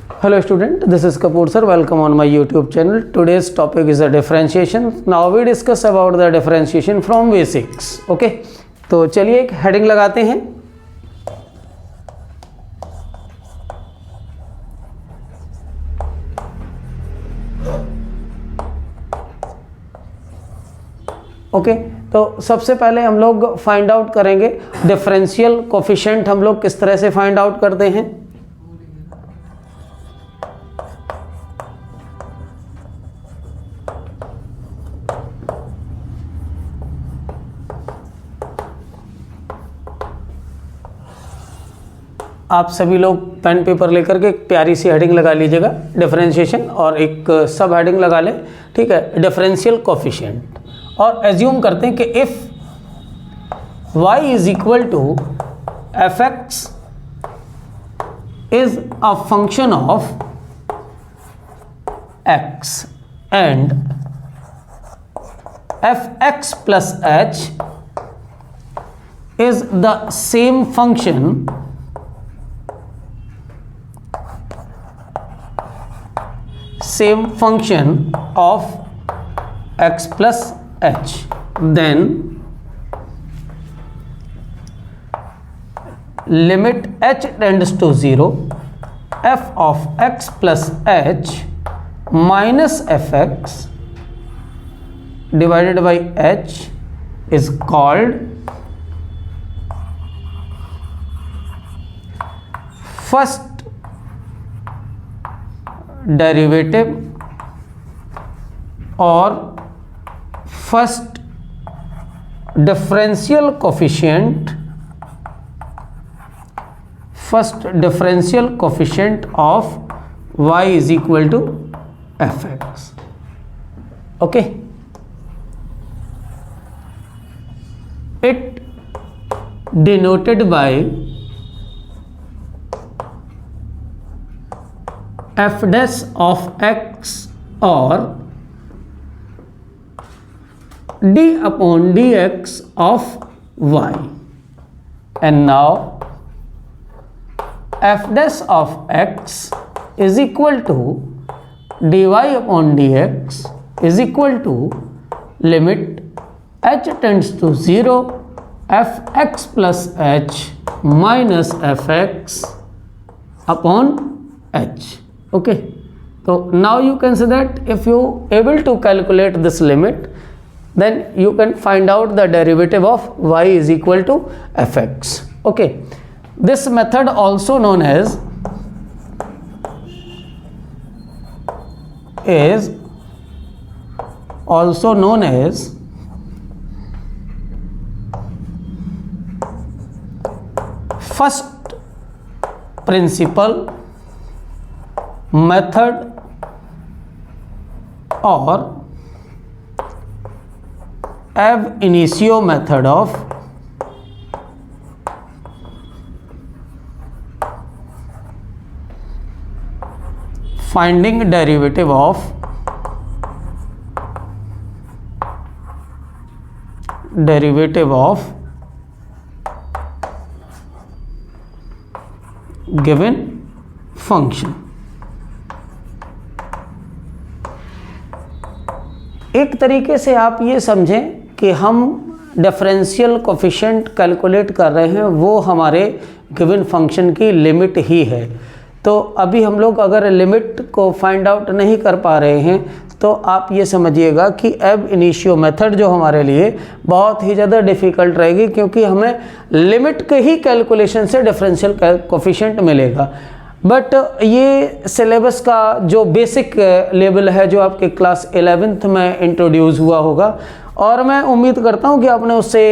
Hello student, this is Kapoor sir. Welcome on my YouTube channel. Today's topic is a differentiation. Now we discuss about the differentiation from basics. Okay, तो चलिए एक heading लगाते हैं. Okay तो सबसे पहले हम लोग फाइंड आउट करेंगे डिफरेंशियल कोफिशिएंट. हम लोग किस तरह से फाइंड आउट करते हैं. आप सभी लोग पेन पेपर लेकर के एक प्यारी सी हेडिंग लगा लीजिएगा डिफरेंशिएशन, और एक सब हेडिंग लगा लें. ठीक है, डिफरेंशियल कोफिशिएंट. और एज्यूम करते हैं कि if y is equal to f x is a function of x and f x plus h is the same function of x plus h, then limit h tends to 0, f of x plus h minus fx divided by h is called first derivative और first differential coefficient of y is equal to f x. Okay, it denoted by f dash of x or d upon dx of y, and now f dash of x is equal to dy upon dx is equal to limit h tends to 0 f x plus h minus fx upon h. Okay, so now you can say that if you able to calculate this limit, then you can find out the derivative of y is equal to fx. Okay, this method also known as first principle method or ab initio method of finding derivative of given function. एक तरीके से आप ये समझें कि हम differential coefficient calculate कर रहे हैं, वो हमारे गिवन फंक्शन की लिमिट ही है. तो अभी हम लोग अगर लिमिट को फाइंड आउट नहीं कर पा रहे हैं तो आप ये समझिएगा कि एब इनिशियो मेथड जो हमारे लिए बहुत ही ज़्यादा डिफ़िकल्ट रहेगी, क्योंकि हमें लिमिट के ही कैलकुलेशन से डिफरेंशियल कोफिशिएंट मिलेगा. बट ये सिलेबस का जो बेसिक लेवल है, जो आपके क्लास 11th में इंट्रोड्यूस हुआ होगा, और मैं उम्मीद करता हूँ कि आपने उससे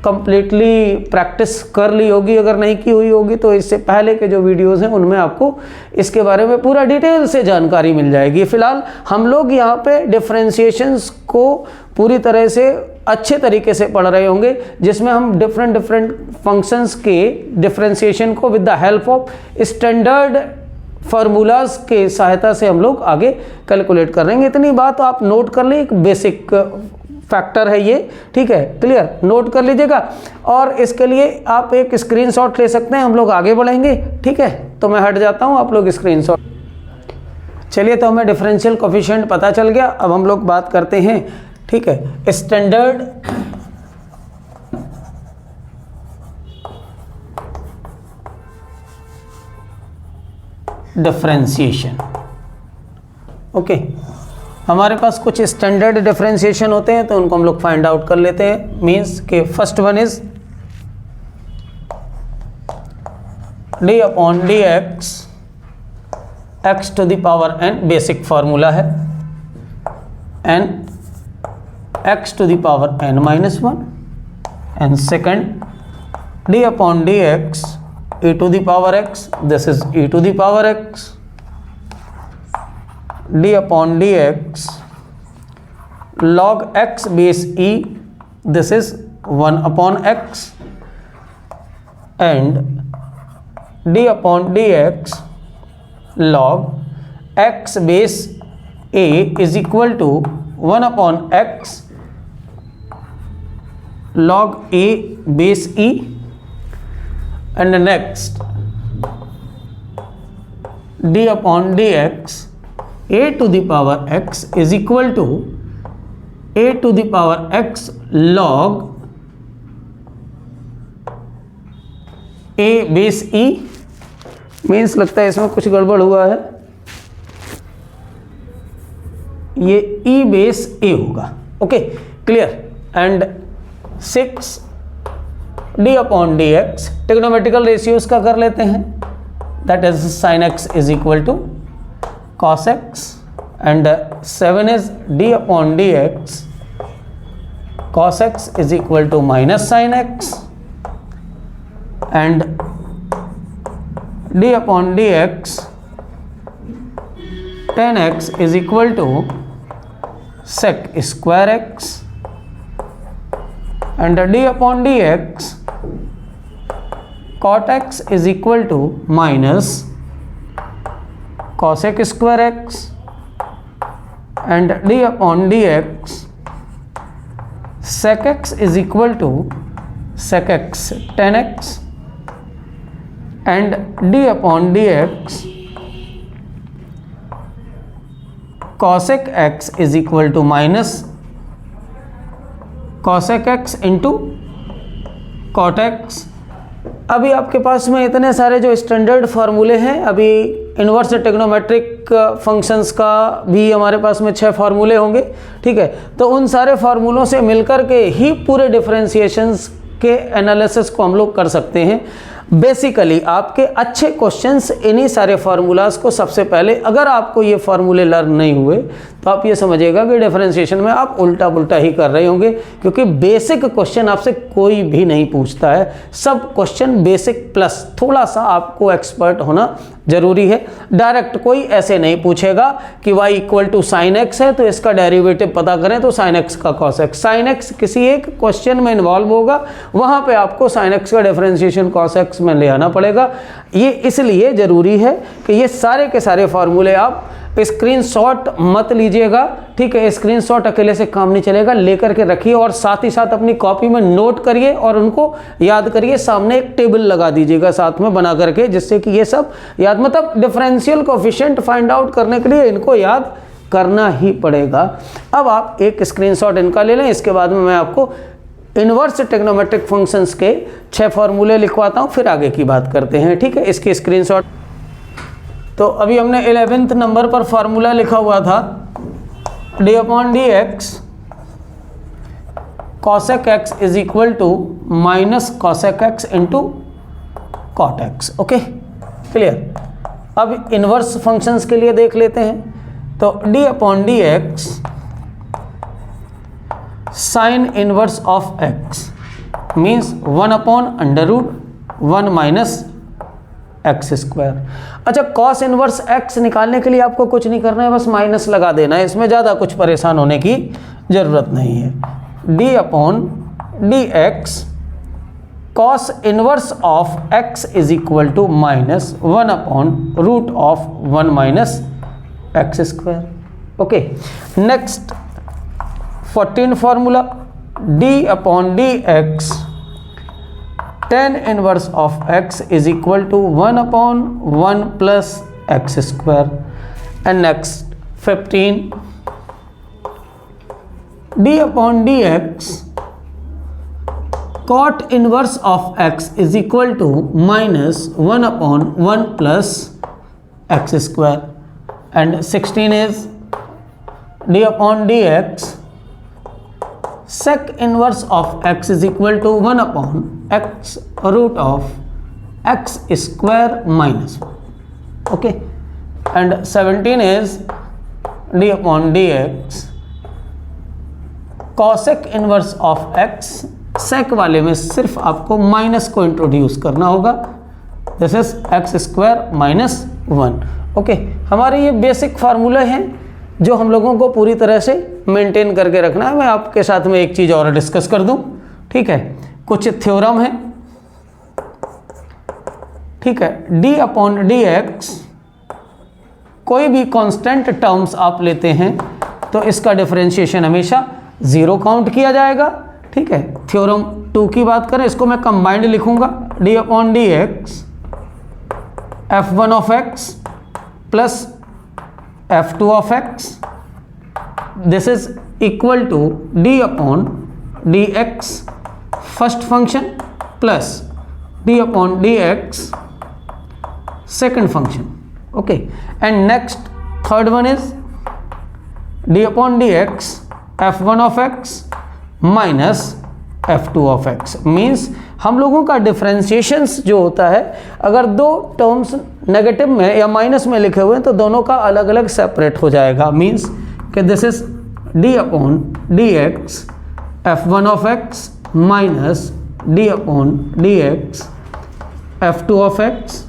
कम्प्लीटली प्रैक्टिस कर ली होगी. अगर नहीं की हुई होगी तो इससे पहले के जो वीडियोस हैं उनमें आपको इसके बारे में पूरा डिटेल से जानकारी मिल जाएगी. फ़िलहाल हम लोग यहाँ पे डिफरेंशिएशंस को पूरी तरह से अच्छे तरीके से पढ़ रहे होंगे, जिसमें हम डिफरेंट फंक्शंस के डिफरेंशिएशन को with the help of standard formulas के सहायता से हम लोग आगे कैलकुलेट कर रहे हैं. इतनी बात आप नोट कर लें, एक बेसिक फैक्टर है ये. ठीक है, क्लियर, नोट कर लीजिएगा. और इसके लिए आप एक स्क्रीनशॉट ले सकते हैं, हम लोग आगे बढ़ेंगे. ठीक है, तो मैं हट जाता हूँ, आप लोग स्क्रीनशॉट. चलिए, तो हमें डिफरेंशियल कोफिशिएंट पता चल गया। अब हम लोग बात करते हैं, ठीक है, स्टैंडर्ड डिफरेंशिएशन। ओके, हमारे पास कुछ स्टैंडर्ड डिफरेंशिएशन होते हैं, तो उनको हम लोग फाइंड आउट कर लेते हैं। मीन्स के first one is d upon d x to the power n, basic formula है, n x to the power n minus one. And second d upon d x e to the power x, this is e to the power x, d upon dx log x base e, this is 1 upon x, and d upon dx log x base a is equal to 1 upon x log a base e. And next d upon dx a to the power x is equal to a to the power x log a base e। Means लगता है इसमें कुछ गड़बड़ हुआ है, ये e base a होगा। Okay, clear. And 6 d upon d x, trigonometrical ratios का कर लेते हैं, that is sine x is equal to cos x. And 7 is d upon d x cos x is equal to minus sine x. And d upon d x tan x is equal to sec square x. And d upon d x cot x is equal to minus cosec square x। and d upon dx sec x is equal to sec x tan x। and d upon dx cosec x is equal to minus cosec x into cot x। अभी आपके पास में इतने सारे जो standard फार्मूले हैं, अभी inverse trigonometric functions का भी हमारे पास में 6 फार्मूले होंगे, ठीक है। तो उन सारे फार्मूलों से मिलकर के ही पूरे डिफरेंशिएशंस के एनालिसिस को हम लोग कर सकते हैं। बेसिकली आपके अच्छे क्वेश्चंस इन्हीं सारे फार्मूलाज को सबसे पहले, अगर आपको ये फार्मूले लर्न नहीं हुए तो आप ये समझिएगा कि डिफरेंशिएशन में आप उल्टा पुल्टा ही कर रहे होंगे, क्योंकि बेसिक क्वेश्चन आपसे कोई भी नहीं पूछता है। सब क्वेश्चन बेसिक प्लस थोड़ा सा आपको एक्सपर्ट होना जरूरी है। डायरेक्ट कोई ऐसे नहीं पूछेगा कि y equal to sine x है तो इसका डेरिवेटिव पता करें तो साइन एक्स का कॉस एक्स। साइन एक्स किसी एक क्वेश्चन में इन्वॉल्व होगा, वहाँ पे आपको साइन एक्स का डिफरेंशिएशन कॉस एक्स में ले आना पड़ेगा। ये इसलिए ज़रूरी है कि ये सारे के सारे फार्मूले आप स्क्रीनशॉट मत लीजिएगा, ठीक है। स्क्रीनशॉट अकेले से काम नहीं चलेगा, लेकर के रखिए और साथ ही साथ अपनी कॉपी में नोट करिए और उनको याद करिए। सामने एक टेबल लगा दीजिएगा साथ में बना करके, जिससे कि ये सब याद, मतलब डिफरेंशियल कोएफिशिएंट फाइंड आउट करने के लिए इनको याद करना ही पड़ेगा। अब आप एक स्क्रीनशॉट इनका ले लें, इसके बाद में मैं आपको इन्वर्स ट्रिग्नोमेट्रिक फंक्शंस के 6 फार्मूले लिखवाता हूँ, फिर आगे की बात करते हैं, ठीक है। इसकी स्क्रीनशॉट, तो अभी हमने 11th नंबर पर फार्मूला लिखा हुआ था d upon d x cosec x is equal to minus cosec x into cot x. Okay, clear. अब इन्वर्स फंक्शंस के लिए देख लेते हैं। तो d upon d x sine inverse of x means 1 upon under root 1 minus x square. अच्छा, cos inverse x निकालने के लिए आपको कुछ नहीं करना है, बस माइनस लगा देना है, इसमें ज़्यादा कुछ परेशान होने की ज़रूरत नहीं है। d upon d x cos inverse of x is equal to minus 1 upon root of 1 minus x square. Okay, next 14 formula d upon d x tan inverse of x is equal to 1 upon 1 plus x square. And next 15 d upon d x cot inverse of x is equal to -1 upon 1 plus x square and 16 is d upon d x sec inverse of x is equal to 1 upon x root of x square minus, okay, and 17 is d upon d x cosec inverse of x, sec वाले में सिर्फ आपको minus को introduce करना होगा, this is x square minus 1, okay. हमारे ये basic formula हैं जो हम लोगों को पूरी तरह से मेंटेन करके रखना है। मैं आपके साथ में एक चीज़ और डिस्कस कर दूं, ठीक है, कुछ थ्योरम है, ठीक है। d अपॉन डी एक्स कोई भी कांस्टेंट टर्म्स आप लेते हैं तो इसका डिफरेंशिएशन हमेशा 0 काउंट किया जाएगा, ठीक है। थ्योरम 2 की बात करें, इसको मैं कंबाइंड लिखूंगा, d upon d x f1 of x plus f2 of x, this is equal to d upon d x first function plus d upon d x second function, okay. And next third one is d upon d x f1 of x minus f2 of x, means हम लोगों का differentiations जो होता है, अगर दो terms negative में या माइनस में लिखे हुए हैं तो दोनों का अलग अलग सेपरेट हो जाएगा, मीन्स कि this is d upon d x f1 of x minus d upon d x f2 of x।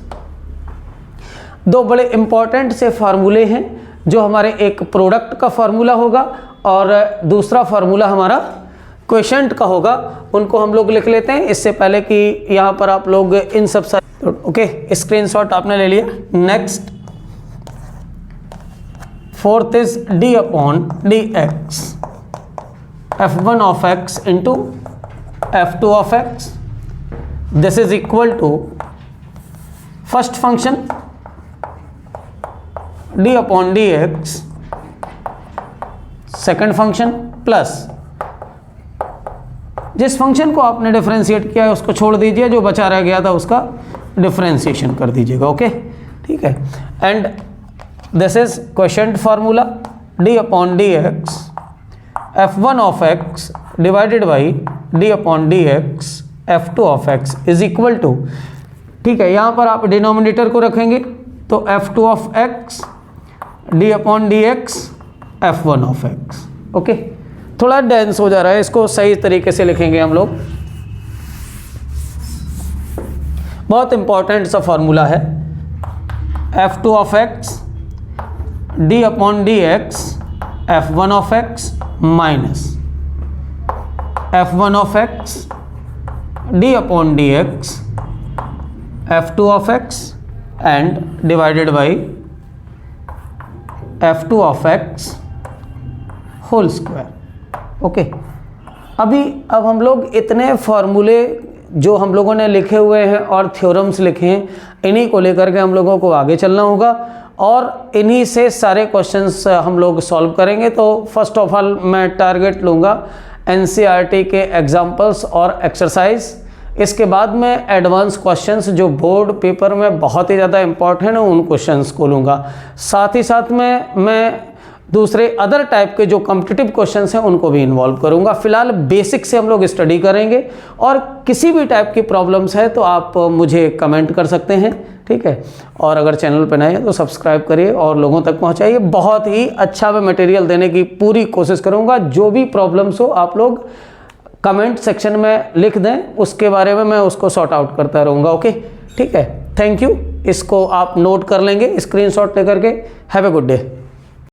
दो बड़े इंपॉर्टेंट से फार्मूले हैं जो हमारे एक प्रोडक्ट का फार्मूला होगा और दूसरा फार्मूला हमारा क्वेशंट का होगा, उनको हम लोग लिख लेते हैं इससे पहले कि यहाँ पर आप लोग इन सब सारे, ओके, स्क्रीनशॉट आपने ले लिया। Next fourth is d upon d x f1 of x into f2 of x, this is equal to first function d upon d x second function plus जिस फंक्शन को आपने डिफरेंशिएट किया है उसको छोड़ दीजिए, जो बचा रह गया था उसका डिफरेंशिएशन कर दीजिएगा, ओके, ठीक है। And this is quotient formula, d upon d x f1 of x divided by d upon d x f2 of x is equal to, ठीक है, यहाँ पर आप डिनोमिनेटर को रखेंगे तो f2 of x d upon d x f1 of x, okay. थोड़ा dense हो जा रहा है, इसको सही तरीके से लिखेंगे हम लोग, बहुत इंपॉर्टेंट सा फॉर्मूला है, f2 of x d upon d x f1 of x minus f1 of x d upon d x f2 of x and divided by f2 of x whole square, okay. अब हम लोग इतने फार्मूले जो हम लोगों ने लिखे हुए हैं और थ्योरम्स लिखे हैं, इन्हीं को लेकर के हम लोगों को आगे चलना होगा और इन्हीं से सारे क्वेश्चंस हम लोग सॉल्व करेंगे। तो फर्स्ट ऑफ ऑल मैं टारगेट लूँगा एनसीईआरटी के एग्जाम्पल्स और एक्सरसाइज, इसके बाद में एडवांस क्वेश्चंस जो बोर्ड पेपर में बहुत ही ज़्यादा इंपॉर्टेंट है उन क्वेश्चंस को लूँगा। साथ ही साथ में मैं दूसरे अदर टाइप के जो कॉम्पिटिटिव क्वेश्चंस हैं उनको भी इन्वॉल्व करूंगा। फिलहाल बेसिक से हम लोग स्टडी करेंगे और किसी भी टाइप की प्रॉब्लम्स है तो आप मुझे कमेंट कर सकते हैं, ठीक है। और अगर चैनल पर नए हैं तो सब्सक्राइब करिए और लोगों तक पहुंचाइए। बहुत ही अच्छा मैं मटेरियल देने की पूरी कोशिश करूंगा। जो भी प्रॉब्लम्स हो आप लोग कमेंट सेक्शन में लिख दें, उसके बारे में मैं उसको सॉर्ट आउट करता रहूँगा, ओके, ठीक है। Thank you. इसको आप नोट कर लेंगे स्क्रीनशॉट लेकर के। Have a good day.